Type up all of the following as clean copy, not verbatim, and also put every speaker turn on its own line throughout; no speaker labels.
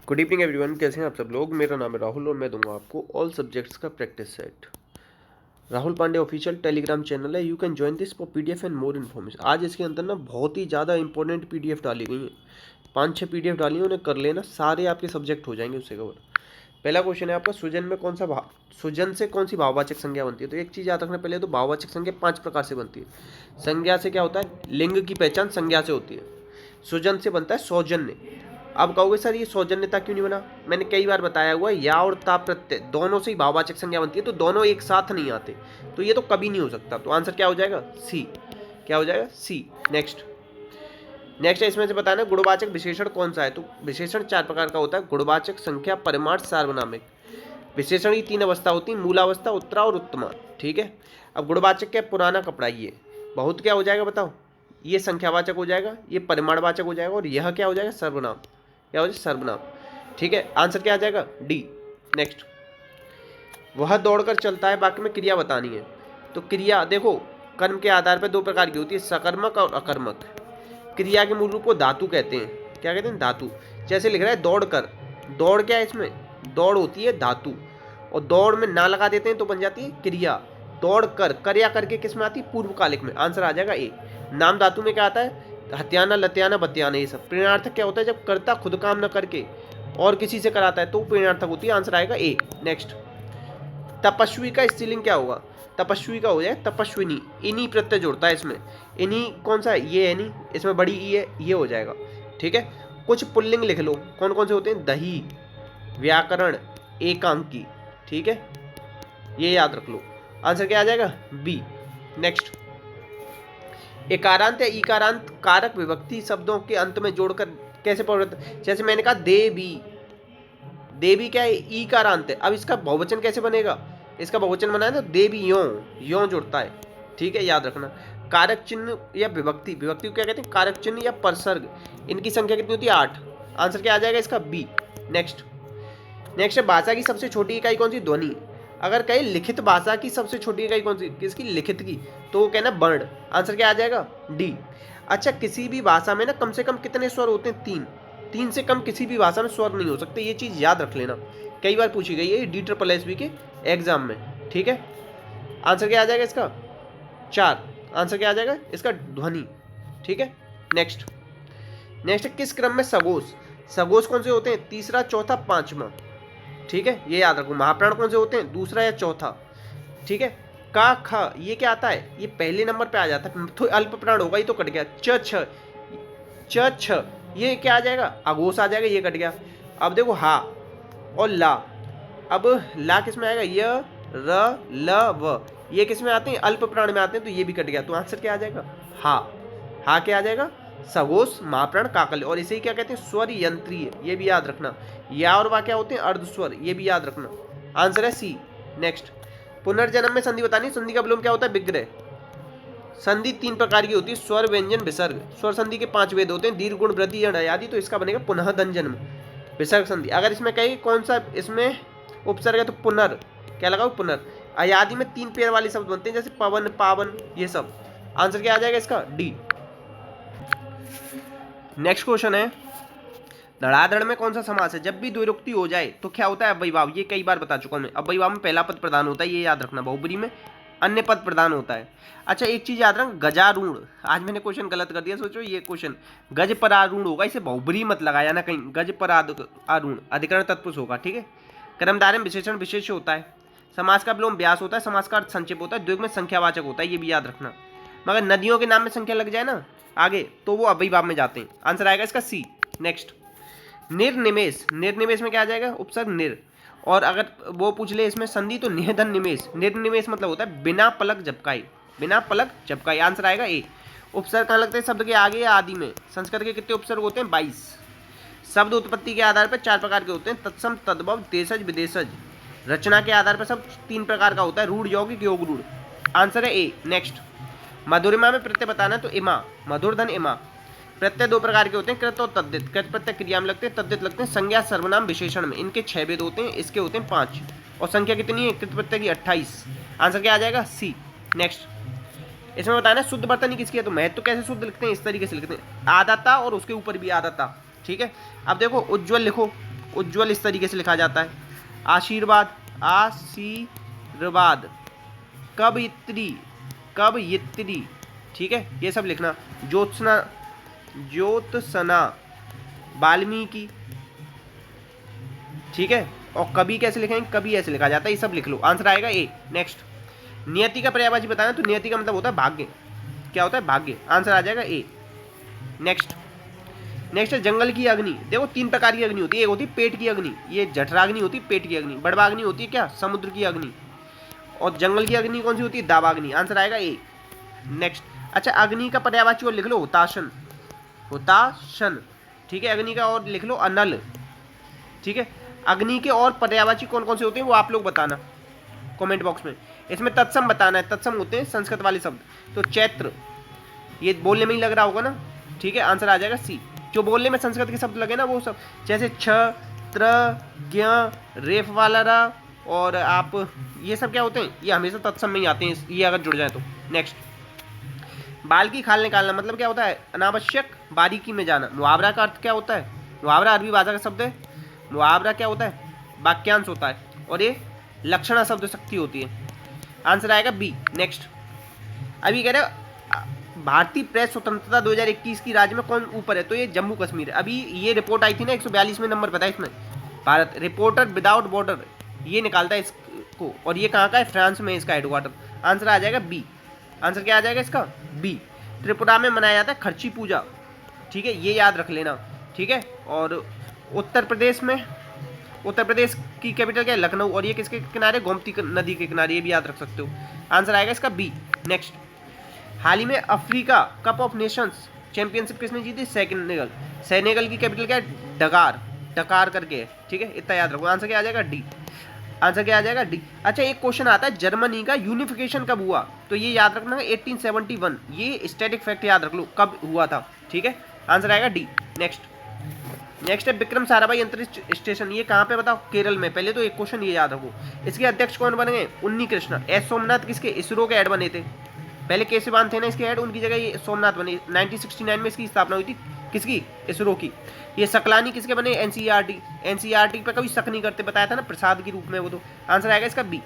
Good evening everyone, कैसे हैं आप सब लोग। मेरा नाम है राहुल और मैं दूंगा आपको ऑल सब्जेक्ट्स का practice set. Rahul Pandey official Telegram channel है, you can join this for PDF and more information. आज इसके अंदर ना बहुत ही ज़्यादा इंपॉर्टेंट पीडीएफ डाली गई हैं, 5-6 पीडीएफ डाली हैं, उन्हें कर लेना, सारे आपके सब्जेक्ट हो जाएंगे उससे कवर। पहला क्वेश्चन है आपका, सुजन में कौन सा सुजन से कौन सी भाववाचक संज्ञा बनती है। तो एक चीज़ याद रखना, पहले तो भाववाचक संज्ञा 5 प्रकार से बनती है। संज्ञा से क्या होता है, लिंग की पहचान संज्ञा से होती है। सुजन से बनता है सौजन्य। अब कहोगे सर ये सौजन्यता क्यों नहीं बना, मैंने कई बार बताया हुआ है, या और ता प्रत्यय दोनों से ही भाववाचक संज्ञा बनती है, तो दोनों एक साथ नहीं आते, तो ये तो कभी नहीं हो सकता। तो आंसर क्या हो जाएगा, सी। क्या हो जाएगा, सी। नेक्स्ट है, इसमें से बताना गुणवाचक विशेषण कौन सा है। तो विशेषण 4 प्रकार का होता है, गुणवाचक, संख्या, परिमाण, सार्वनामिक। विशेषण की 3 अवस्था होती है, मूलावस्था, उत्तरा और उत्तमा। ठीक है। अब गुणवाचक क्या, पुराना कपड़ा, ये बहुत क्या हो जाएगा बताओ, ये संख्यावाचक हो जाएगा, ये परिमाणवाचक हो जाएगा, और यह क्या हो जाएगा, सर्वनाम। क्या हो जाएगा, सर्वनाम। ठीक है, आंसर क्या आ जाएगा, डी। नेक्स्ट, वह दौड़कर चलता है, वाक्य में क्रिया बतानी है। तो क्रिया देखो, कर्म के आधार पर 2 प्रकार की होती है, सकर्मक और अकर्मक। क्रिया के मूल रूप को धातु कहते हैं। क्या कहते हैं, धातु। जैसे लिख रहा है दौड़ कर, दौड़ क्या है इसमें, दौड़ होती है धातु, और दौड़ में ना लगा देते हैं तो बन जाती है क्रिया। दौड़ कर, कर या करके किस में आती है, पूर्वकालिक में। आंसर आ जाएगा ए। नाम धातु में क्या आता है, हत्याना, लत्याना, बत्याना, ये सब। प्रेरणार्थक क्या होता है, जब कर्ता खुद काम न करके और किसी से कराता है तो प्रेरणार्थक होती है। आंसर आएगा ए। नेक्स्ट, तपस्वी का स्त्रीलिंग क्या होगा, तपस्वी का हो जाए तपस्विनी। इन्हीं प्रत्यय जोड़ता है इसमें, इन्हीं कौन सा है, ये है नहीं, इसमें बड़ी ई है, ये हो जाएगा। ठीक है। कुछ पुल्लिंग लिख लो, कौन कौन से होते हैं, दही, व्याकरण, एकांकी। ठीक है, ये याद रख लो। आंसर क्या आ जाएगा, बी। नेक्स्ट, एकारांत या इकारांत कारक विभक्ति शब्दों के अंत में जोड़कर कैसे परिवर्तन, जैसे मैंने कहा देवी, देवी क्या है, इकारांत है। अब इसका बहुवचन कैसे बनेगा, इसका बहुवचन बना है ना, देवी, यो जुड़ता है। ठीक है, याद रखना। कारक चिन्ह या विभक्ति, विभक्ति को क्या कहते हैं, कारक चिन्ह या परसर्ग, इनकी संख्या कितनी होती है, 8। आंसर क्या आ जाएगा इसका, बी। नेक्स्ट है, भाषा की सबसे छोटी इकाई कौन सी, ध्वनि। अगर कहे लिखित भाषा की सबसे छोटी इकाई कौन सी, किसकी, लिखित की, तो वो कहना वर्ण। आंसर क्या आ जाएगा, डी। अच्छा, किसी भी भाषा में ना कम से कम कितने स्वर होते हैं, 3 से कम किसी भी भाषा में स्वर नहीं हो सकते, ये चीज़ याद रख लेना, कई बार पूछी गई है DSSB के एग्जाम में। ठीक है, आंसर क्या आ जाएगा इसका, 4। आंसर क्या आ जाएगा इसका, ध्वनि। ठीक है। नेक्स्ट किस क्रम में सगोश कौन से होते हैं, तीसरा, चौथा, 5वां। ठीक है, ये याद रखो। महाप्राण कौन से होते हैं, दूसरा या चौथा। ठीक है। का, ख, ये क्या आता है, ये पहले नंबर पे आ जाता है, तो अल्प प्राण होगा, ये तो कट गया। छ, ये क्या आ जाएगा, अघोष आ जाएगा, ये कट गया। अब देखो हा और ला, अब ला किस में आएगा, य, र, ल, व, ये किस में आते हैं, अल्प प्राण में आते हैं, तो ये भी कट गया। तो आंसर क्या आ जाएगा, हा क्या आ जाएगा, सगोश, महाप्राण, काकल्य, और इसे ही क्या कहते हैं, स्वर यंत्रीय, ये भी याद रखना। या और वा क्या होते हैं, अर्धस्वर, ये भी याद रखना। आंसर है सी। नेक्स्ट, पुनर्जन्म में संधि बतानी, संधि का विलोम क्या होता है, विग्रह। संधि 3 प्रकार की होती है, स्वर, व्यंजन, विसर्ग। स्वर संधि के 5 वेद होते हैं, दीर्घ, गुण, वृद्धि, आदि, तो इसका बनेगा पुनः धनजन्म। विसर्ग संधि, अगर इसमें कहीं कौन सा इसमें उपसर्ग है तो पुनर, क्या लगाओ, पुनर। अयादि में 3 पेड़ वाले शब्द बनते हैं, जैसे पवन, पावन, ये सब। आंसर क्या आ जाएगा इसका, डी। नेक्स्ट क्वेश्चन है, धड़ाधड़ में कौन सा समास है, जब भी द्विरुक्ति हो जाए तो क्या होता है, अव्ययीभाव। ये कई बार बता चुका हूं मैं, अव्ययीभाव में पहला पद प्रधान होता है, ये याद रखना। बहुब्री में अन्य पद प्रधान होता है। अच्छा, एक चीज याद रखना, गजारूढ़, आज मैंने क्वेश्चन गलत कर दिया, सोचो ये क्वेश्चन गज पर आरूढ़ होगा, इसे बहुब्री मत लगाया ना कहीं, गज पर आरूढ़ अधिकरण तत्पुरुष होगा। ठीक है। कर्मधारय में विशेषण विशेष होता है, समास का विलोम व्यास होता है, समास का अर्थ संक्षेप होता है, द्विग में संख्यावाचक होता है, ये भी याद रखना। मगर नदियों के नाम में संख्या लग जाए ना आगे, तो वो अव्ययीभाव में जाते हैं। आंसर आएगा इसका सी। नेक्स्ट, निर्निमेष, निर्निमेष में क्या आ जाएगा, उपसर्ग निर, और अगर वो पूछ ले इसमें संधि तो निधन निमेष। निर्निमेष मतलब होता है बिना पलक झपकाए, बिना पलक झपकाए। आंसर आएगा ए। उपसर्ग कहाँ लगते हैं, शब्द के आगे या आदि में। संस्कृत के कितने उपसर्ग होते हैं, 22। शब्द उत्पत्ति के आधार पर 4 प्रकार के होते हैं, तत्सम, तद्भव, देशज, विदेशज। रचना के आधार पर सब 3 प्रकार का होता है, रूढ़, यौगिक, योग रूढ़। आंसर है ए। नेक्स्ट, मधुरिमा में प्रत्यय बताना, तो इमा, मधुरधन, इमा। प्रत्यय 2 प्रकार के होते हैं, कृत और तद्धित। कृत प्रत्यय क्रिया में लगते हैं, तद्धित लगते हैं संज्ञा, सर्वनाम, विशेषण में। इनके 6 भेद होते हैं, इसके होते हैं 5, और संख्या कितनी है, कृत प्रत्यय की 28। आंसर क्या आ जाएगा, सी। नेक्स्ट, इसमें बताना शुद्ध वर्तनी किसकी है, तो महत्व कैसे शुद्ध लिखते हैं, इस तरीके से लिखते हैं, आदाता और उसके ऊपर भी आदाता। ठीक है। अब देखो, उज्ज्वल लिखो, उज्ज्वल इस तरीके से लिखा जाता है। आशीर्वाद, आशीर्वाद। कवयित्री, कवयित्री, ठीक है, ये सब लिखना। ज्योत्सना, ज्योत्सना, वाल्मीकि, ठीक है। और कवि कैसे लिखेंगे, कवि ऐसे लिखा जाता है, ये सब लिख लो। आंसर आएगा ए। नेक्स्ट, नियति का पर्यायवाची बताना, तो नियति का मतलब होता है भाग्य। क्या होता है, भाग्य। आंसर आ जाएगा ए। नेक्स्ट, नेक्स्ट है जंगल की अग्नि। देखो 3 प्रकार की अग्नि होती है, एक होती है पेट की अग्नि, ये जठराग्नि होती है पेट की अग्नि। बड़वाग्नि होती है क्या, समुद्र की अग्नि। और जंगल की अग्नि कौन सी होती है, दावाग्नि। आंसर आएगा ए। नेक्स्ट, अच्छा अग्नि का पर्यायवाची और लिख लो हुताशन, हुताशन, ठीक है। अग्नि का और लिख लो अनल, ठीक है। अग्नि के और पर्यायवाची कौन कौन से होते हैं वो आप लोग बताना कमेंट बॉक्स में। इसमें तत्सम बताना है, तत्सम होते हैं संस्कृत वाले शब्द। तो चैत्र, ये बोलने में ही लग रहा होगा ना, ठीक है। आंसर आ जाएगा सी। जो बोलने में संस्कृत के शब्द लगे ना वो सब, जैसे छ, त्र, ज्ञ, रेफ वाला रा, और आप ये सब क्या होते हैं, ये हमेशा तत्सम में ही आते हैं, ये अगर जुड़ जाए तो। नेक्स्ट, बाल की खाल निकालना मतलब क्या होता है, अनावश्यक बारीकी में जाना। मुहावरा का अर्थ क्या होता है, मुहावरा अरबी भाषा का शब्द है। मुहावरा क्या होता है, वाक्यांश होता है, और ये लक्षणा शब्द शक्ति होती है। आंसर आएगा बी। नेक्स्ट, अभी कह रहे भारतीय प्रेस स्वतंत्रता 2021 की राज्य में कौन ऊपर है, तो ये जम्मू कश्मीर है। अभी ये रिपोर्ट आई थी ना, 142वें नंबर पता है इसमें, भारत रिपोर्टर विदाउट बॉर्डर, ये निकालता है इसको, और ये कहाँ का है, फ्रांस में इसका हेडक्वार्टर। आंसर आ जाएगा बी। आंसर क्या आ जाएगा इसका, बी। त्रिपुरा में मनाया जाता है खर्ची पूजा, ठीक है, ये याद रख लेना, ठीक है। और उत्तर प्रदेश में, उत्तर प्रदेश की कैपिटल क्या है, लखनऊ, और ये किसके किनारे, गोमती नदी के किनारे, ये भी याद रख सकते हो। आंसर आएगा इसका बी। नेक्स्ट, हाल ही में Africa cup of Nations championship किसने जीती, सेनेगल। सेनेगल की कैपिटल क्या है, डकार, डकार करके है, ठीक है, इतना याद रखो। आंसर क्या आ जाएगा, डी। आंसर क्या आ जाएगा, डी। अच्छा एक क्वेश्चन आता है, जर्मनी का यूनिफिकेशन कब हुआ, तो ये याद रखना 1871, ये स्टैटिक फैक्ट याद रख लो कब हुआ था, ठीक है। आंसर आएगा डी। नेक्स्ट, नेक्स्ट है विक्रम साराभाई अंतरिक्ष स्टेशन, ये कहाँ पे बताओ, केरल में। पहले तो एक क्वेश्चन ये याद रखो, इसके अध्यक्ष कौन बने गए, उन्नी कृष्णा। एस सोमनाथ किसके, इसरो के हेड बने थे। पहले केसीवान थे ना इसके हेड, उनकी जगह ये सोमनाथ बने। 1969 में इसकी स्थापना हुई थी, किसकी, इसरो की। ये सकलानी किसके बने, एनसीईआरटी। एनसीईआरटी पर कभी शक नहीं करते, बताया था ना, प्रसाद के रूप में वो तो। आंसर आएगा इसका बी।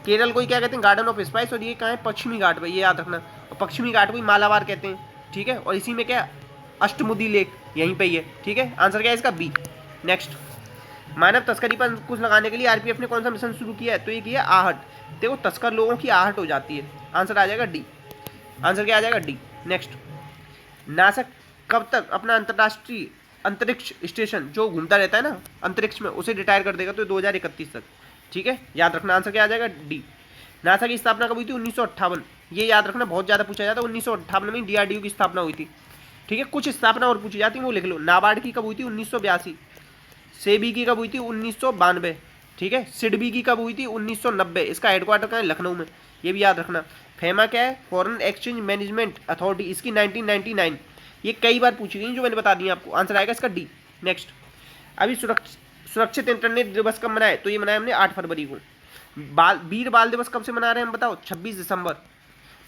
केरल को ही क्या कहते हैं, गार्डन ऑफ स्पाइस, और ये कहाँ है, पश्चिमी घाट पर, ये याद रखना। और पश्चिमी घाट को ही मालाबार कहते हैं, ठीक है। और इसी में क्या, अष्टमुदी लेक यहीं पे ही है, ठीक है। आंसर क्या है इसका बी। नेक्स्ट, मानव तस्करी पर अंकुश लगाने के लिए आरपीएफ ने कौन सा मिशन शुरू किया है, तो ये किया आहट। देखो तस्कर लोगों की आहट हो जाती है। आंसर आ जाएगा डी। आंसर क्या आ जाएगा, डी। नेक्स्ट, नासा कब तक अपना अंतर्राष्ट्रीय अंतरिक्ष स्टेशन जो घूमता रहता है ना अंतरिक्ष में, उसे रिटायर कर देगा, तो 2031 तक, ठीक है, याद रखना। आंसर क्या आ जाएगा, डी। नासा की स्थापना कब हुई थी, 1958, ये याद रखना, बहुत ज़्यादा पूछा जाता है। 1958 में डीआरडीओ की स्थापना हुई थी, ठीक है। कुछ स्थापना और पूछी जाती है, वो लिख लो। नाबार्ड की कब हुई थी, 1982। सेबी की कब हुई थी, 1992, ठीक है। सिडबी की कब हुई थी, 1990। इसका हेडक्वार्टर कहाँ है, लखनऊ में, ये भी याद रखना। फेमा क्या है, फॉरेन एक्सचेंज मैनेजमेंट अथॉरिटी, इसकी 1999, ये कई बार पूछी गई जो मैंने बता दी आपको। आंसर आएगा इसका डी। नेक्स्ट, अभी सुरक्षित इंटरनेट दिवस कब मनाए, तो ये मनाया हमने 8 फरवरी को। वीर बाल दिवस कब से मना रहे हैं हम बताओ, 26 दिसंबर।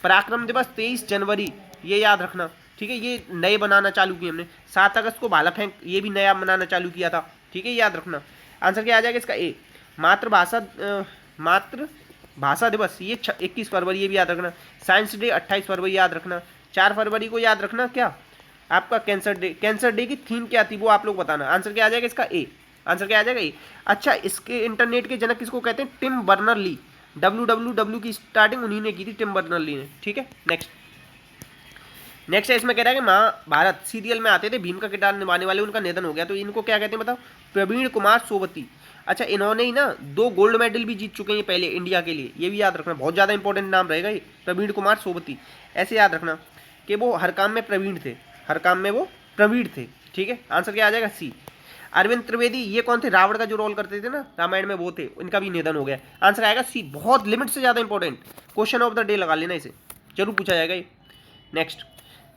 पराक्रम दिवस 23 जनवरी, ये याद रखना, ठीक है। ये नए बनाना चालू किए हमने। 7 अगस्त को भाला फेंक, ये भी नया मनाना चालू किया था, ठीक है, याद रखना। आंसर क्या आ जाएगा इसका ए। मातृभाषा दिवस ये 21 फरवरी, ये भी याद रखना। साइंस डे 28 फरवरी, याद रखना। 4 फरवरी को याद रखना क्या, आपका कैंसर डे। कैंसर डे की थीम क्या थी वो आप लोग बताना। आंसर क्या आ जाएगा इसका ए। आंसर क्या आ जाएगा ए। अच्छा, इसके इंटरनेट के जनक किसको कहते हैं, टिम बर्नर ली। WWW की स्टार्टिंग उन्हीं ने की थी, टिम बर्नर ली ने, ठीक है। नेक्स्ट, नेक्स्ट है इसमें कह रहा है कि महाभारत सीरियल में आते थे, भीम का किरदार निभाने वाले, उनका निधन हो गया, तो इनको क्या कहते हैं बताओ, प्रवीण कुमार सोबती। अच्छा, इन्होंने ही ना 2 गोल्ड मेडल भी जीत चुके हैं पहले इंडिया के लिए, ये भी याद रखना, बहुत ज़्यादा इंपॉर्टेंट नाम रहेगा ये, प्रवीण कुमार सोबती। ऐसे याद रखना कि वो हर काम में प्रवीण थे, हर काम में वो प्रवीण थे, ठीक है। आंसर क्या आ जाएगा सी। अरविंद त्रिवेदी, ये कौन थे, रावण का जो रोल करते थे ना रामायण में, वो थे, इनका भी निधन हो गया। आंसर आएगा सी, बहुत लिमिट से ज़्यादा important, question of the day लगा लेना, इसे जरूर पूछा जाएगा ये। नेक्स्ट,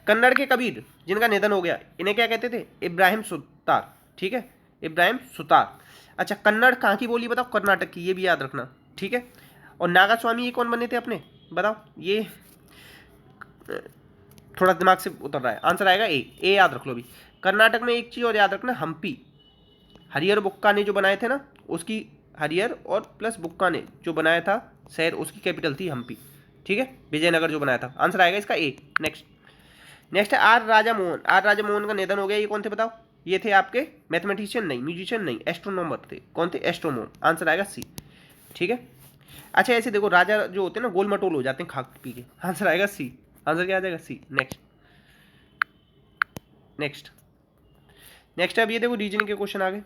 कन्नड़ के कबीर जिनका निधन हो गया, इन्हें क्या कहते थे, इब्राहिम सुतार, ठीक है, इब्राहिम सुतार। अच्छा, कन्नड़ कहाँ की बोली बताओ, कर्नाटक की, ये भी याद रखना, ठीक है। और नागा स्वामी ये कौन बने थे अपने, बताओ, ये थोड़ा दिमाग से उतर रहा है। आंसर आएगा ए। ए याद रख लो भी। कर्नाटक में एक चीज़ और याद रखना, हम्पी, हरिहर बुक्का ने जो बनाए थे ना, उसकी हरिहर और प्लस बुक्का ने जो बनाया था शहर, उसकी कैपिटल थी हम्पी। ठीक है, विजयनगर जो बनाया था। आंसर आएगा इसका ए। नेक्स्ट नेक्स्ट है आर राजा मोहन। आर राजा मोहन का निधन हो गया। ये कौन थे बताओ? ये थे आपके मैथमेटिशियन नहीं, म्यूजिशियन नहीं, एस्ट्रोनॉमर थे। कौन थे? एस्ट्रोनॉमर। आंसर आएगा सी। ठीक है। अच्छा ऐसे देखो, राजा जो होते हैं ना गोल मटोल हो जाते हैं खा पी के। आंसर आएगा सी। आंसर क्या आ जाएगा? सी। नेक्स्ट नेक्स्ट नेक्स्ट अब ये देखो रीजनिंग के क्वेश्चन आ गए।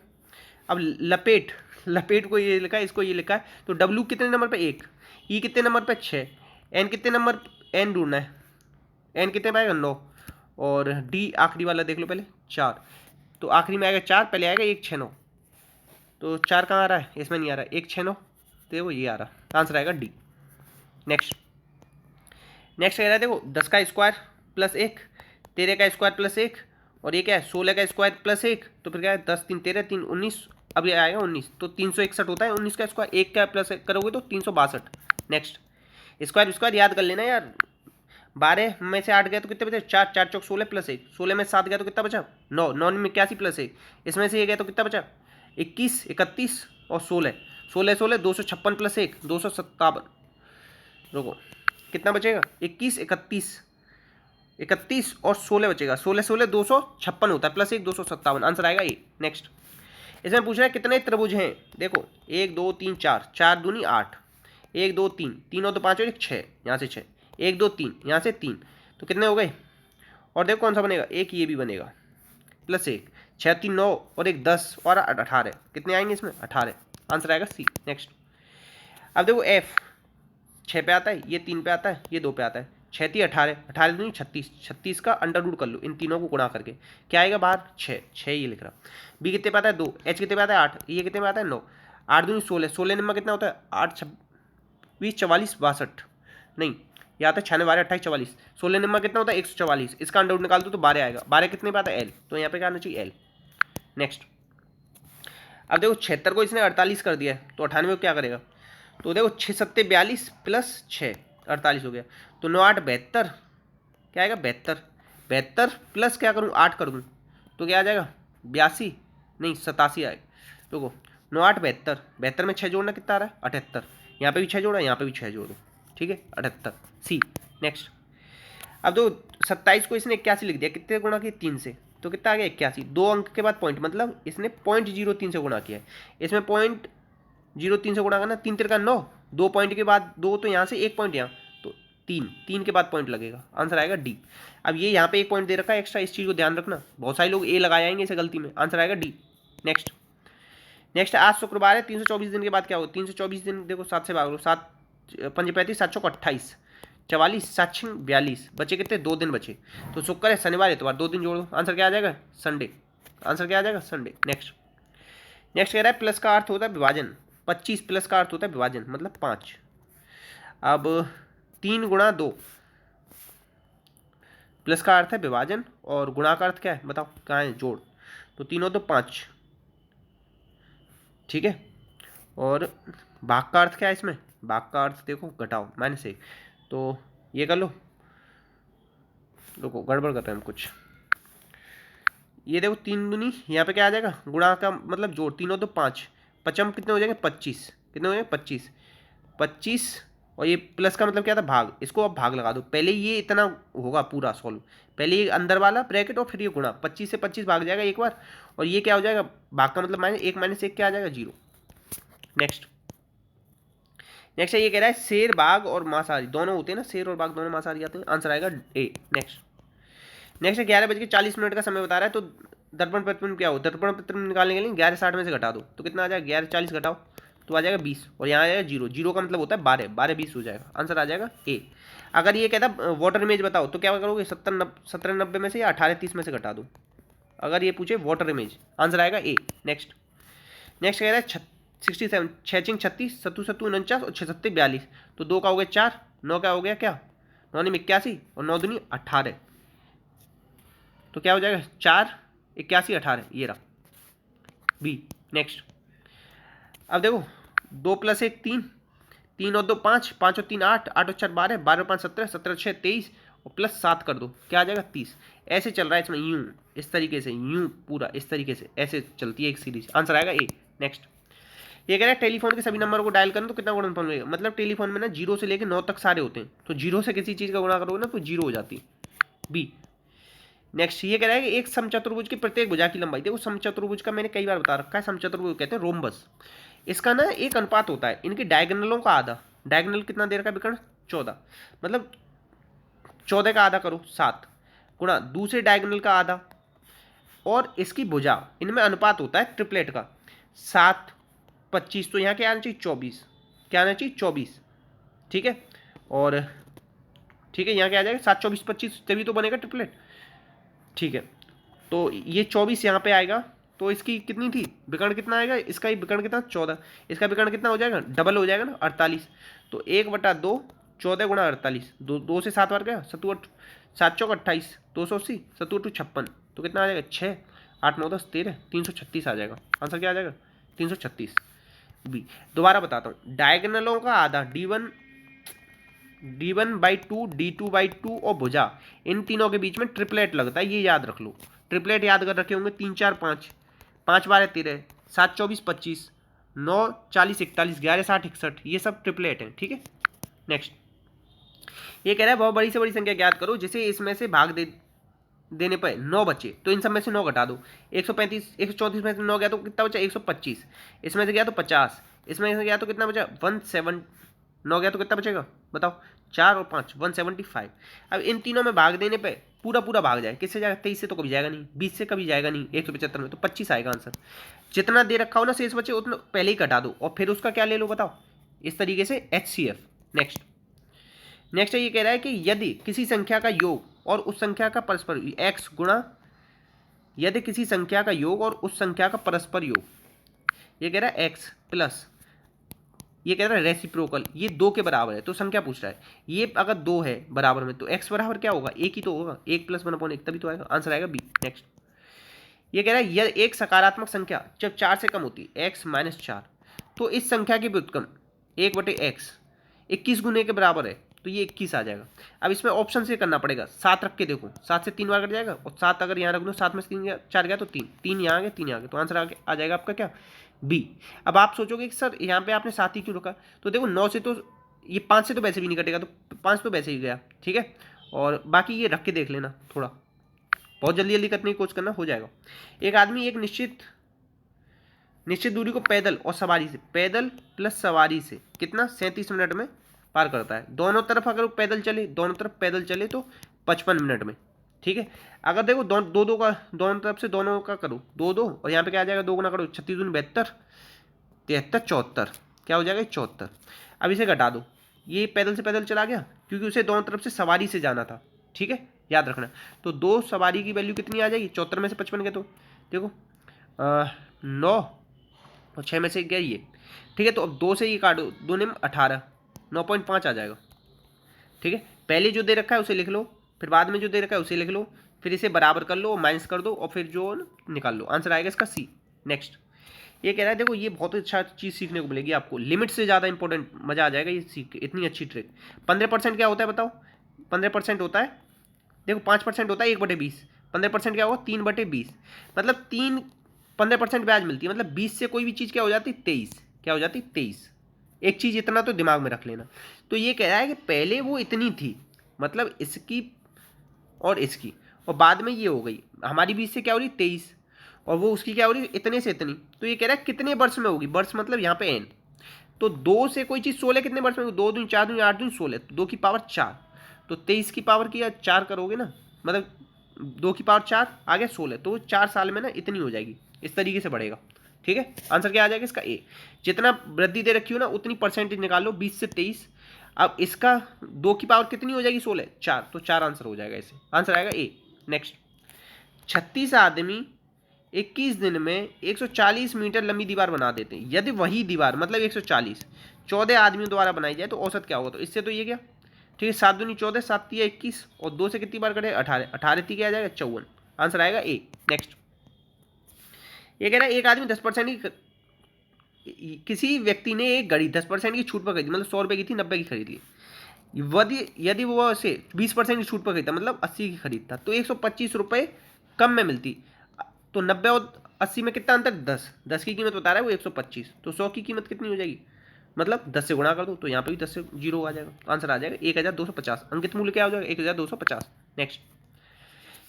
अब लपेट, लपेट को ये लिखा है, इसको ये लिखा है, तो डब्ल्यू कितने नंबर पे? 1। ई कितने नंबर पे? 6। एन कितने नंबर? एन ढूंढना है। एन कितने पे आएगा? 9। और डी आखिरी वाला देख लो पहले, 4। तो आखिरी में आएगा 4, पहले आएगा 1 6 9। तो 4 कहाँ आ रहा है? इसमें नहीं आ रहा है। 1 6 9 देखो ये आ रहा। आंसर आएगा डी। नेक्स्ट नेक्स्ट कह रहा है देखो 10 का स्क्वायर प्लस 1, 13 का स्क्वायर प्लस 1, और ये क्या है? 16 का स्क्वायर प्लस 1। तो फिर क्या है? 10 3 13 3 19। अब ये आएगा 19, तो 361 होता है। 19 का स्क्वायर, 1 का प्लस करोगे तो 362। नेक्स्ट स्क्वायर स्क्वायर याद कर लेना यार। 12 में से 8 गया तो कितने बचे? 4। 4 चौक 16 प्लस 1। 16 में 7 गया तो कितना बचा? 9। 9 में 81 प्लस 1। इसमें से ये गया तो कितना बचा? 21 31 और 16। 16 16 256 प्लस 1 257। रुको, कितना बचेगा? 21 31 31 और 16 बचेगा। 16 16 256 होता है, प्लस 1 257। आंसर आएगा ये। नेक्स्ट इसमें पूछ रहा है कितने त्रिभुज हैं। देखो 1 2 3 4, 4 दूनी 8, 1 2 3, 3 और 2 5 और 1 6, यहाँ से 6, 1 2 3, यहाँ से 3, तो कितने हो गए? और देखो कौन सा बनेगा? एक ये भी बनेगा, प्लस 1, 6 3 9 और 1 10 और 18। कितने आएंगे इसमें? 18। आंसर आएगा सी। नेक्स्ट अब देखो एफ 6 पे आता है, ये 3 पे आता है, ये 2 पे आता है। 6 3 18, 18 दूनी 36, 36 का अंडर रूट कर लो इन तीनों को गुणा करके, क्या आएगा बाहर? 6। 6 ये लिख रहा। बी कितने पे आता है? 2। एच कितने पे आता है? 8। ये कितने पे आता है? 9। 8 दूनी 16, 16 नंबर कितना होता है? 8 26 44 62, नहीं ये आता है 96 12 28 44। 16 नंबर कितना होता है? 144। इसका अंडर रूट निकाल दो तो 12 आएगा। 12 कितने पे आता है? एल। तो यहाँ पे क्या आना चाहिए? एल। नेक्स्ट अब देखो 76 को इसने 48 कर दिया है, तो 98 को क्या करेगा? तो देखो 6 7 42 प्लस 6 48 हो गया। तो 9 8 72, क्या आएगा? 72। 72 प्लस क्या करूँ? 8 कर दूँ तो क्या आ जाएगा? 82, नहीं 87 आएगा। देखो 9 8 72, 72 में 6 जोड़ना कितना आ रहा है? 78। यहाँ पे भी 6 जोड़ा, यहाँ पे भी 6 जोड़ो। ठीक है, 78 सी। नेक्स्ट अब दो 27 को इसने 81 लिख दिया, कितने गुणा किया? 3 से, तो कितना आ गया? 81। 2 अंक के बाद पॉइंट, मतलब इसने 0.03 से गुणा किया है। इसमें 0.03 से गुणा करना, 3 3 का 9, 2 पॉइंट के बाद 2 तो यहाँ से 1 पॉइंट यहाँ, तो 3 3 के बाद पॉइंट लगेगा। आंसर आएगा डी। अब ये यहाँ पे 1 पॉइंट दे रखा है एक्स्ट्रा, इस चीज़ को ध्यान रखना। बहुत सारे लोग ए लगाए आएंगे इसे गलती में। आंसर आएगा डी। नेक्स्ट नेक्स्ट आज शुक्रवार है, 324 दिन के बाद क्या हो? 324 दिन देखो 7 से भाग लो, 7 5 35 7 चौक 28, 44 7 6 42, बचे कितने? 2 दिन बचे। तो शुक्र है शनिवार इतवार 2 दिन जोड़ो। आंसर क्या आ जाएगा? संडे। आंसर क्या आ जाएगा? संडे। नेक्स्ट नेक्स्ट कह रहा है प्लस का अर्थ होता है विभाजन। 25 प्लस का अर्थ होता है विभाजन, मतलब 5। अब 3 गुणा 2 प्लस का अर्थ है विभाजन, और गुणा का अर्थ क्या है बताओ? कहाँ है? जोड़। तो 3 और 2 5। ठीक है, और भाग का अर्थ क्या है इसमें? भाग का अर्थ देखो घटाओ, -1। तो ये कर लो, रुको गड़बड़ कर रहे हैं हम कुछ। ये देखो 3 दूनी, यहाँ पे क्या आ जाएगा? गुणा का मतलब जोड़। 3 और 2 5, पचम कितने हो जाएंगे? 25। कितने हो जाएंगे? 25 25। और ये प्लस का मतलब क्या था? भाग। इसको अब भाग लगा दो। पहले ये इतना होगा पूरा सॉल्व, पहले ये अंदर वाला ब्रैकेट और फिर ये गुणा। 25 से 25 भाग जाएगा एक बार, और ये क्या हो जाएगा? भाग का मतलब -1 क्या आ जाएगा? 0। नेक्स्ट नेक्स्ट ये कह रहा है शेर बाघ और मांसाहारी दोनों होते हैं ना, शेर और बाघ दोनों मांसाहारी आते हैं। आंसर आएगा ए। नेक्स्ट नेक्स्ट 11:40 का समय बता रहा है, तो दर्पण प्रतिबिंब क्या हो? दर्पण प्रतिबिंब निकालने के लिए 11:60 में से घटा दो, तो कितना आ जाएगा? 11:40 घटाओ तो आ जाएगा 20, और यहाँ आ जाएगा 0। 0 का मतलब होता है 12, 12 20 हो जाएगा। आंसर आ जाएगा ए। अगर ये कहता वाटर इमेज बताओ, तो क्या करोगे? 17 90 में से या 18 30 में से घटा दो, अगर ये पूछे वाटर इमेज। आंसर आएगा ए। नेक्स्ट नेक्स्ट कह रहा है 67, 6 6 36, 7 7 49 और 6 7 42, तो 2 का हो गया 4, 9 का हो गया क्या? 9 में 81 और 9 दूनी 18, तो क्या हो जाएगा? 4 81 18, ये रहा बी। नेक्स्ट अब देखो 2 + 1 3, 3 और 2 5, 5 और 3 8, 8 और 4 12, 12 और 5 17, 17 और 6 23, और प्लस 7 कर दो, क्या आ जाएगा 30। ऐसे चल रहा है इसमें, यूं इस तरीके से, यूं पूरा इस तरीके से ऐसे चलती है एक सीरीज। आंसर आएगा ए। नेक्स्ट, ये कह रहा है टेलीफोन के सभी नंबर को डायल करना तो कितना गुणनफल मिलेगा। मतलब टेलीफोन में ना 0 से लेकर 9 तक सारे होते हैं, तो 0 से किसी चीज़ का गुणा करोगे ना तो 0 हो जाती है। बी। नेक्स्ट, ये कह रहा है कि एक समचतुर्भुज की प्रत्येक भुजा की लंबाई, देखो समचतुर्भुज का मैंने कई बार बता रखा है, समचतुर्भुज कहते हैं रोम्बस। इसका ना एक अनुपात होता है इनकी डायगोनलों का आधा। डायगोनल कितना दे रखा है विकर्ण, 14, मतलब 14 का आधा करो 7, गुणा दूसरे डायगोनल का आधा, और इसकी भुजा, इनमें अनुपात होता है ट्रिपलेट का 7 25, तो यहाँ क्या आना चाहिए 24, क्या आना चाहिए 24, ठीक है। और ठीक है, यहाँ क्या आ जाएगा 7 24 25, तभी तो बनेगा ट्रिपलेट, ठीक है। तो ये 24 यहाँ पे आएगा, तो इसकी कितनी थी विकर्ण कितना आएगा, इसका ही विकर्ण कितना 14, इसका विकर्ण कितना हो जाएगा, डबल हो जाएगा ना 48। तो 1/2 14 गुणा 48, 2 से 7 बार गया, 7 चौक 28, 280, 7 56, तो कितना आ जाएगा 6 8 9 10 13, 336 आ जाएगा। आंसर क्या आ जाएगा 336। बी। दोबारा बताता हूँ, डायगोनलों का आधा d1/2 d2/2 और भुजा, इन तीनों के बीच में ट्रिपलेट लगता है, ये याद रख लो। ट्रिपलेट याद कर रखे होंगे 3 4 5, 5 12 13, 7 24 25, 9 40 41, 11 60 61, ये सब ट्रिपलेट हैं, ठीक है। नेक्स्ट, ये कह रहा है बहुत बड़ी से बड़ी संख्या ज्ञात करो जिसे इसमें से भाग देने पर 9 बचे, तो इन सब में से 9 घटा दो। 135 134 में से 9 गया तो कितना बचा 125, इसमें से गया तो 50, इसमें से गया तो कितना बचा 17, 9 गया तो कितना बचेगा बताओ, 4 और 5 175। अब इन तीनों में भाग देने पे पूरा पूरा भाग जाए, किससे जाएगा 23 से तो कभी जाएगा नहीं, 20 से कभी जाएगा नहीं, 175 में तो 25 आएगा आंसर। जितना दे रखा हो ना शेष बचे उतना पहले ही कटा दो, और फिर उसका क्या ले लो बताओ, इस तरीके से HCF। नेक्स्ट, ये कह रहा है कि यदि किसी संख्या का योग और उस संख्या का परस्पर x गुणा, यदि किसी संख्या का योग और उस संख्या का परस्पर योग, ये कह रहा है x प्लस, ये कह रहा है रेसिप्रोकल, ये 2 के बराबर है, तो संख्या पूछ रहा है, ये अगर 2 है बराबर में तो x बराबर क्या होगा 1 ही तो होगा, 1 + 1/1 तभी तो आएगा, आंसर आएगा बी। नेक्स्ट, ये कह रहा है यह एक सकारात्मक संख्या जब 4 से कम होती है x - 4, तो इस संख्या की व्युत्क्रम 1/x 21 गुने के बराबर है, तो ये 21 आ जाएगा। अब इसमें ऑप्शन से करना पड़ेगा, 7 रख के देखो, 7 से 3 बार कट जाएगा, और 7 अगर यहाँ रख दो, 7 में से 3 गया 4 गया तो 3 3 यहाँ आ गया 3 यहाँ आ गया, तो आंसर आ जाएगा आपका क्या बी। अब आप सोचोगे कि सर यहाँ पे आपने 7 ही क्यों रखा, तो देखो 9 से तो ये 5 से तो वैसे भी नहीं कटेगा, तो 5 तो वैसे ही गया, ठीक है। और बाकी ये रख के देख लेना, थोड़ा बहुत जल्दी जल्दी करने की कोशिश करना, हो जाएगा। एक आदमी एक निश्चित दूरी को पैदल और सवारी से, पैदल प्लस सवारी से कितना 37 मिनट में पार करता है। दोनों तरफ अगर वो पैदल चले, दोनों तरफ पैदल चले तो 55 मिनट में, ठीक है। अगर देखो दो का दोनों तरफ से दोनों का करो 2 2, और यहाँ पे क्या आ जाएगा 2 गुना करो, 36 दूनी 72, 73 74, क्या हो जाएगा 74। अब इसे घटा दो, ये पैदल से पैदल चला गया क्योंकि उसे दोनों तरफ से सवारी से जाना था, ठीक है, याद रखना। तो 2 सवारी की वैल्यू कितनी आ जाएगी 74 में से 55 के, तो देखो 9 और 6 में से गया ये, ठीक है। तो अब 2 से ये काटो, 2 ने 18, 9.5 आ जाएगा, ठीक है। पहले जो दे रखा है उसे लिख लो, फिर बाद में जो दे रखा है उसे लिख लो, फिर इसे बराबर कर लो, माइनस कर दो, और फिर जो निकाल लो, आंसर आएगा इसका सी। नेक्स्ट, ये कह रहा है देखो ये बहुत अच्छा चीज़ सीखने को मिलेगी आपको, लिमिट से ज़्यादा इंपॉर्टेंट, मज़ा आ जाएगा ये सीख के, इतनी अच्छी ट्रिक। 15% क्या होता है बताओ, 15% होता है, देखो 5% होता है 1/20, 15% क्या होगा 3/20, मतलब 15% ब्याज मिलती है, मतलब 20 से कोई भी चीज़ क्या हो जाती 23, क्या हो जाती 23। एक चीज़ इतना तो दिमाग में रख लेना। तो ये कह रहा है कि पहले वो इतनी थी, मतलब इसकी और इसकी, और बाद में ये हो गई, हमारी 20 से क्या हो रही 23, और वो उसकी क्या हो रही इतने से इतनी। तो ये कह रहा है कितने वर्ष में होगी, वर्ष मतलब यहाँ पे n, तो 2 से कोई चीज़ 16 कितने वर्ष में, 2 दूनी 4 दूनी 8 दूनी 16, 2 की पावर 4, तो 23 की पावर की 4 करोगे ना, मतलब 2 की पावर 4 आ गया 16, तो 4 साल में ना इतनी हो जाएगी, इस तरीके से बढ़ेगा, ठीक है। आंसर क्या आ जाएगा इसका ए। जितना वृद्धि दे रखी हो ना उतनी परसेंटेज निकाल लो, 20 से 23। अब इसका 2 की पावर कितनी हो जाएगी 16, 4, तो 4 आंसर हो जाएगा इसे, आंसर आएगा ए। नेक्स्ट, 36 आदमी 21 दिन में 140 मीटर लंबी दीवार बना देते हैं, यदि वही दीवार मतलब 140 14 आदमियों द्वारा बनाई जाए तो औसत क्या होगा, तो इससे तो ये क्या, ठीक है, 7 दूनी 14, 7 तिया 21, और 2 से कितनी बार कटे 18, 18 ती क्या आ जाएगा 54, आंसर आएगा ए। नेक्स्ट, ये कह रहा है एक आदमी 10% की, किसी व्यक्ति ने एक घड़ी 10% की छूट पर खरीदी, मतलब 100 रुपये की थी 90 की खरीद ली, यदि यदि वो ऐसे 20% की छूट पर खरीदता, मतलब 80 की खरीदता, तो 125 रुपये कम में मिलती। तो 90 और 80 में कितना अंतर, 10, 10 की कीमत बता रहा है वो 125, तो 100 की कीमत कितनी हो जाएगी, मतलब 10 से गुणा कर दो, तो यहाँ पे भी 10 से जीरो आ जाएगा, आंसर आ जाएगा 1250। अंकित मूल्य क्या हो जाएगा, 1250। नेक्स्ट,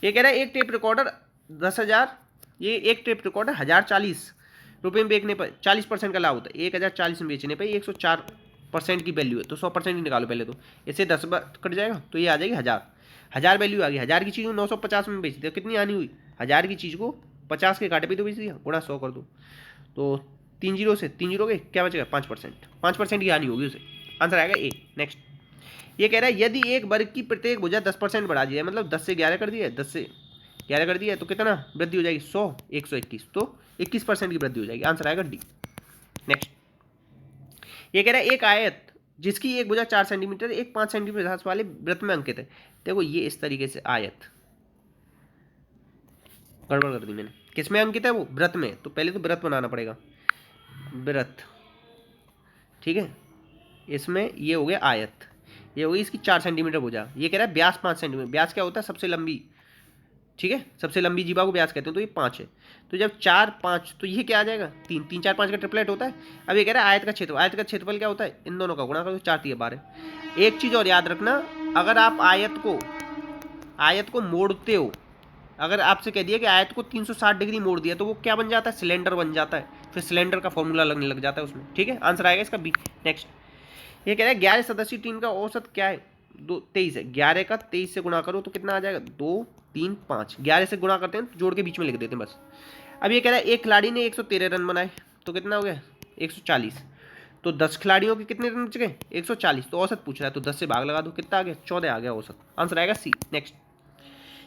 ये कह रहा है एक टेप रिकॉर्डर 10,000, ये एक टेप रिकॉर्डर 1040 रुपये में बेचने पर 40% का लाभ होता है, 1040 में बेचने पर 104% की वैल्यू है, तो 100% ही निकालो पहले, तो इससे 10 बार कट जाएगा, तो ये आ जाएगी 1000 वैल्यू आ गई। 1000 की चीज़ को 950 में बेच दिया, कितनी हानि हुई, 1000 की चीज़ को 50 के कांटे पे तो बेच दिया, गुणा 100 कर दो, तो 3 जीरो से 3 जीरो गए, क्या बचेगा 5%, 5% की हानि होगी उसे, आंसर आएगा ए। नेक्स्ट, ये कह रहा है यदि एक वर्ग की प्रत्येक भुजा 10% बढ़ा दी है, मतलब 10 से 11 कर दिया है, 10 से 11 कर दिया है, तो कितना वृद्धि हो जाएगी, 100, 121, तो 21% की वृद्धि हो जाएगी, आंसर आएगा डी। नेक्स्ट, ये कह रहा है एक आयत जिसकी एक भुजा 4 सेंटीमीटर एक 5 सेंटीमीटर व्यास वाले वृत्त में अंकित है। देखो ये इस तरीके से आयत, गड़बड़ कर दी मैंने, किस में अंकित है वो, वृत्त में, तो पहले तो वृत्त बनाना पड़ेगा, वृत्त, ठीक है, इसमें ये हो गया आयत, ये हो गई इसकी 4 सेंटीमीटर भुजा। ये कह रहा है व्यास 5 सेंटीमीटर, व्यास क्या होता है, सबसे लंबी, ठीक है, सबसे लंबी जीवा को व्यास कहते हैं, तो ये 5 है, तो जब 4 5, तो ये क्या आ जाएगा, 3 3 4 5 का ट्रिपलेट होता है। अब ये कह रहा है आयत का क्षेत्र, आयत का क्षेत्रफल क्या होता है, इन दोनों का गुणा करो, 4 3 12। एक चीज़ और याद रखना, अगर आप आयत को मोड़ते हो, अगर आपसे कह दिया कि आयत को 360 डिग्री मोड़ दिया, तो वो क्या बन जाता है, सिलेंडर बन जाता है, फिर सिलेंडर का फॉर्मूला लगने लग जाता है उसमें, ठीक है, आंसर आएगा इसका बी। नेक्स्ट, ये कह रहा है 11 सदस्यीय टीम का औसत क्या है, 23 है, 11 का 23 से गुणा करो तो कितना आ जाएगा, 2 3 5, 11 से गुणा करते हैं तो जोड़ के बीच में लिख देते हैं बस। अब ये कह रहा है एक खिलाड़ी ने 113 रन बनाए, तो कितना हो गया 140, तो 10 खिलाड़ियों के कितने रन बच गए 140, तो औसत पूछ रहा है, तो 10 से भाग लगा दो, कितना आ गया 14 आ गया औसत, आंसर आएगा सी। नेक्स्ट,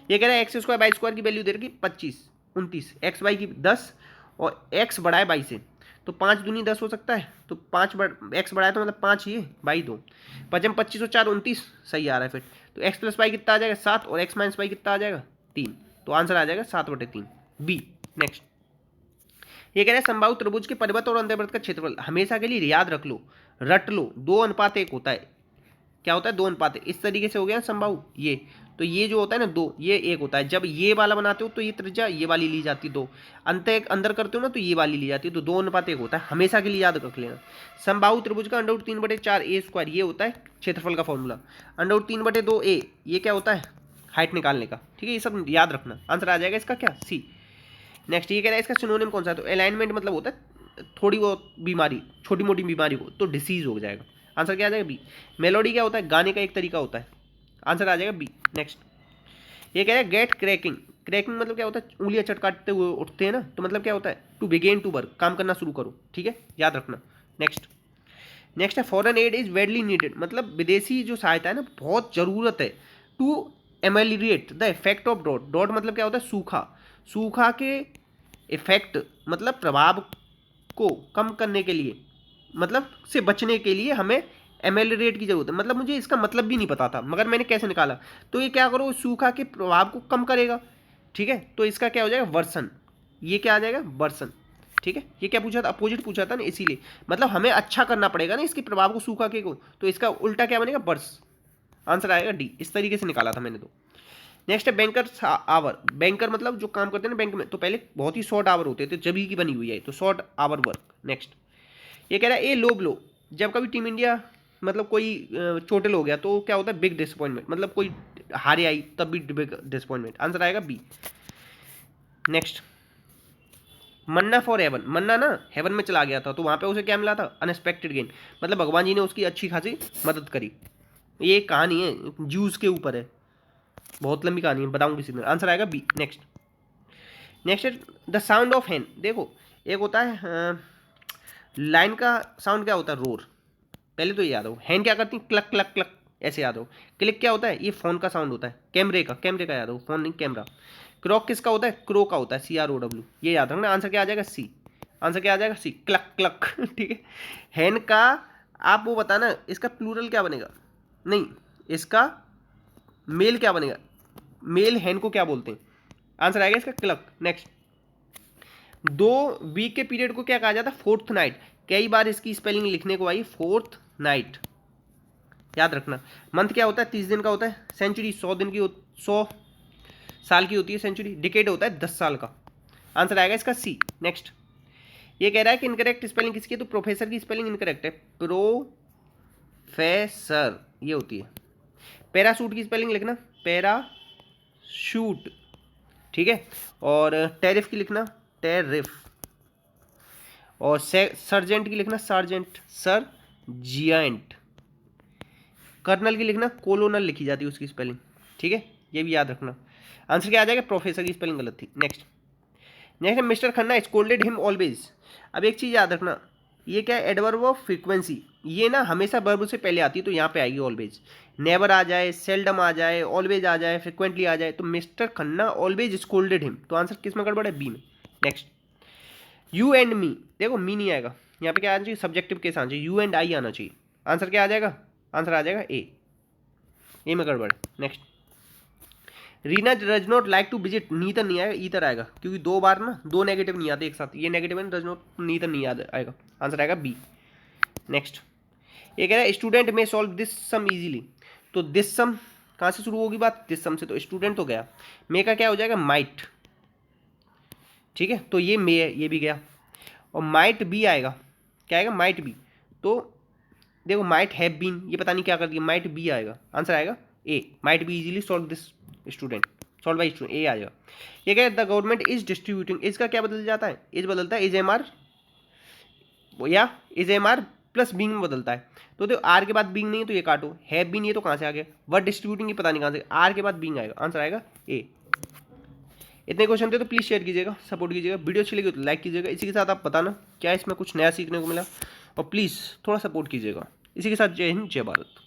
ये कह रहा है एक्स स्क्वायर बाई स्क्वायर की वैल्यू दे रखी 25 29, एक्स बाई की 10 और एक्स बढ़ाए 22 से, तो 5 दूनी 10 हो सकता है, तो 5 एक्स बढ़ाए तो मतलब 5 ये बाई 2, 5 25 और 4 29, सही आ रहा है फिर, तो एक्स प्लस वाई कितना आ जाएगा 7 और एक्स माइनस वाई कितना आ जाएगा 3, तो आंसर आ जाएगा 7/3 बी। नेक्स्ट, ये कह रहा है समबाहु त्रिभुज के परिवृत्त और अंतर्वृत्त का क्षेत्रफल हमेशा के लिए याद रख लो, रट लो, 2:1 होता है, क्या होता है 2:1, इस तरीके से हो गया समबाहु, ये तो ये जो होता है ना 2, ये 1 होता है, जब ये वाला बनाते हो तो ये त्रिज्या ये वाली ली जाती है 2, अंदर करते हो ना तो ये वाली ली जाती है, तो 2:1 होता है, हमेशा के लिए याद रख लेना। समबाहु त्रिभुज का √3/4 ए स्क्वायर, ये होता है क्षेत्रफल का फॉर्मूला, √3/2 ए, ये क्या होता है हाइट निकालने का, ठीक है, ये सब याद रखना, आंसर आ जाएगा इसका क्या, सी। नेक्स्ट, ये कह रहा है इसका सिनोनिम कौन सा है, तो अलाइनमेंट मतलब होता है थोड़ी बहुत बीमारी, छोटी मोटी बीमारी हो तो डिसीज हो जाएगा, आंसर क्या आ जाएगा बी। मेलोडी क्या होता है, गाने का एक तरीका होता है, आंसर आ जाएगा बी। नेक्स्ट, ये कह रहा है गेट क्रैकिंग, क्रैकिंग मतलब क्या होता है, उंगलियां चटकाते हुए उठते हैं ना, तो मतलब क्या होता है टू बिगेन टू वर्क, काम करना शुरू करो, ठीक है, याद रखना। नेक्स्ट, नेक्स्ट है foreign aid is badly needed, मतलब विदेशी जो सहायता है ना बहुत ज़रूरत है, to ameliorate the effect of drought, drought मतलब क्या होता है सूखा, सूखा के इफेक्ट मतलब प्रभाव को कम करने के लिए, मतलब से बचने के लिए हमें एमेलिरेट की जरूरत है, मतलब मुझे इसका मतलब भी नहीं पता था मगर मैंने कैसे निकाला, तो ये क्या करो सूखा के प्रभाव को कम करेगा, ठीक है, तो इसका क्या हो जाएगा वर्सन, ये क्या आ जाएगा वर्सन, ठीक है, ये क्या पूछा था अपोजिट पूछा था ना, इसीलिए मतलब हमें अच्छा करना पड़ेगा ना इसके प्रभाव को सूखा के को, तो इसका उल्टा क्या बनेगा वर्स, आंसर आएगा डी, इस तरीके से निकाला था मैंने तो। नेक्स्ट है बैंकर आवर, बैंकर मतलब जो काम करते हैं ना बैंक में, तो पहले बहुत ही शॉर्ट आवर होते थे, जब ही की बनी हुई है, तो शॉर्ट आवर वर्क। नेक्स्ट, ये कह रहा है ए लो ब्लो, जब कभी टीम इंडिया मतलब कोई चोटिल हो गया तो क्या होता है बिग डिसअपॉइंटमेंट, मतलब कोई हारे आई तब भी बिग डिसअपॉइंटमेंट, आंसर आएगा B. Next, manna for heaven, manna ना हेवन में चला गया था तो वहाँ पे उसे क्या मिला था अनएक्सपेक्टेड गेन, मतलब भगवान जी ने उसकी अच्छी खासी मदद करी, ये कहानी है जूस के ऊपर है, बहुत लंबी कहानी है, बताऊँ किसी दिन, आंसर आएगा बी। नेक्स्ट, नेक्स्ट है द साउंड ऑफ हैन, देखो एक होता है लाइन का साउंड क्या होता है रोर, पहले तो ये याद हो, हैंड क्या करती है क्लक क्लक क्लक ऐसे याद हो, क्लिक क्या होता है ये फोन का साउंड होता है, कैमरे का याद हो, फोन नहीं कैमरा, क्रॉक किसका होता है क्रो का होता है CROW, ये याद रखना, आंसर क्या आ जाएगा सी, आंसर क्या आ जाएगा सी क्लक क्लक ठीक है। हैंड का आप वो बताना इसका प्लूरल क्या बनेगा, नहीं इसका मेल क्या बनेगा, मेल हैंड को क्या बोलते हैं, आंसर आएगा इसका क्लक। नेक्स्ट, 2 वीक के पीरियड को क्या कहा जाता है फोर्थ नाइट, कई बार इसकी स्पेलिंग लिखने को आई फोर्थ नाइट, याद रखना। मंथ क्या होता है? 30 दिन का होता है। सेंचुरी 100 दिन की 100 साल की होती है सेंचुरी। डिकेड होता है 10 साल का। आंसर आएगा इसका सी। नेक्स्ट, ये कह रहा है कि इनकरेक्ट स्पेलिंग किसकी है? तो प्रोफेसर की स्पेलिंग इनकरेक्ट है, प्रोफेसर ये होती है। पैराशूट की स्पेलिंग लिखना पैराशूट, ठीक है। और टेरिफ की लिखना टेरिफ। और सर्जेंट की लिखना सार्जेंट, सर्जिएंट। कर्नल की लिखना कोलोनल लिखी जाती है उसकी स्पेलिंग, ठीक है, ये भी याद रखना। आंसर क्या आ जाएगा? प्रोफेसर की स्पेलिंग गलत थी। Next, next mister Khanna scolded him always. अब एक चीज़ याद रखना, ये क्या है? Adverb of frequency. ये ना हमेशा वर्ब से पहले आती है, तो यहाँ पे आएगी ऑलवेज। नेवर आ जाए, सेल्डम आ जाए, ऑलवेज आ जाए, फ्रिक्वेंटली आ जाए, तो mister Khanna always scolded him, तो आंसर किस में गड़बड़ है? बी में। नेक्स्ट, यू एंड मी, देखो मी नहीं आएगा यहाँ पे, क्या आना चाहिए? सब्जेक्टिव केस आना चाहिए, यू एंड आई आना चाहिए। आंसर क्या आ जाएगा? आंसर आ जाएगा ए में गड़बड़। Next, Reena does not like to visit, neither नहीं आएगा, ईतर आएगा, क्योंकि दो बार ना दो नेगेटिव नहीं आते एक साथ, ये नेगेटिव है, डज नॉट नीतर नहीं आएगा। आंसर आएगा बी। नेक्स्ट, ये कह रहा है स्टूडेंट में सॉल्व दिस सम इजीली, तो दिस सम कहाँ से शुरू होगी बात? दिस सम से, तो स्टूडेंट तो गया, मे का क्या हो जाएगा? माइट, ठीक है, तो ये मे है, ये भी गया। और माइट बी आएगा, क्या आएगा? Might be. तो देखो माइट हैव बीन, ये पता नहीं क्या कर दिया, माइट बी आएगा। आंसर आएगा A, might be easily solve this student, solve by student, A आ जाएगा। ये क्या है? द गवर्नमेंट इज डिस्ट्रीब्यूटिंग, इसका क्या बदल जाता है? इज बदलता है इज एम आर, या is M R plus being में बदलता है। तो आर के बाद बींग नहीं है, तो ये काटो। हैव बीन ये तो कहाँ से आ गया? वर्ड डिस्ट्रीब्यूटिंग की पता नहीं कहाँ से, आर के बाद बींग आएगा। आंसर आएगा ए। इतने क्वेश्चन थे, तो प्लीज़ शेयर कीजिएगा, सपोर्ट कीजिएगा, वीडियो अच्छी लगी तो लाइक कीजिएगा। इसी के साथ आप बताना क्या इसमें कुछ नया सीखने को मिला, और प्लीज़ थोड़ा सपोर्ट कीजिएगा। इसी के साथ जय हिंद, जय भारत।